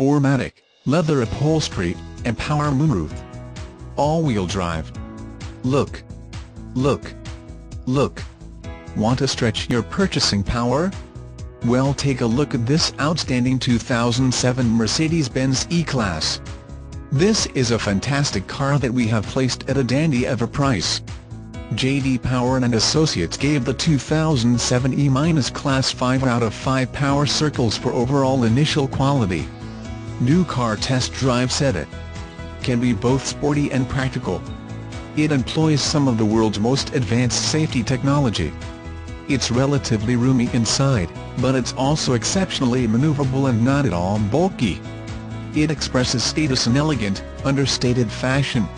4MATIC, leather upholstery, and power moonroof. All-wheel drive. Look. Look. Look. Want to stretch your purchasing power? Well, take a look at this outstanding 2007 Mercedes-Benz E-Class. This is a fantastic car that we have placed at a dandy of a price. J.D. Power and Associates gave the 2007 E-Class 5 out of 5 power circles for overall initial quality. New car test drive said it can be both sporty and practical. It employs some of the world's most advanced safety technology. It's relatively roomy inside, but it's also exceptionally maneuverable and not at all bulky. It expresses status in elegant, understated fashion.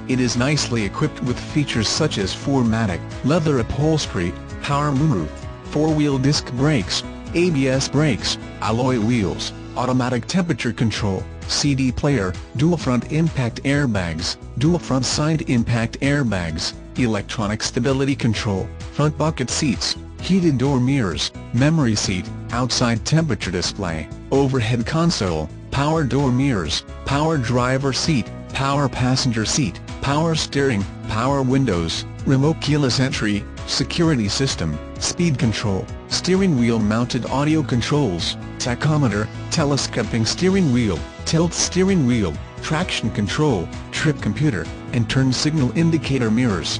It is nicely equipped with features such as 4MATIC, leather upholstery, power moonroof, 4-wheel disc brakes, ABS brakes, alloy wheels, automatic temperature control, CD player, dual front impact airbags, dual front side impact airbags, electronic stability control, front bucket seats, heated door mirrors, memory seat, outside temperature display, overhead console, power door mirrors, power driver seat, power passenger seat, power steering, power windows, remote keyless entry, security system, speed control, steering wheel mounted audio controls, tachometer, telescoping steering wheel, tilt steering wheel, traction control, trip computer, and turn signal indicator mirrors.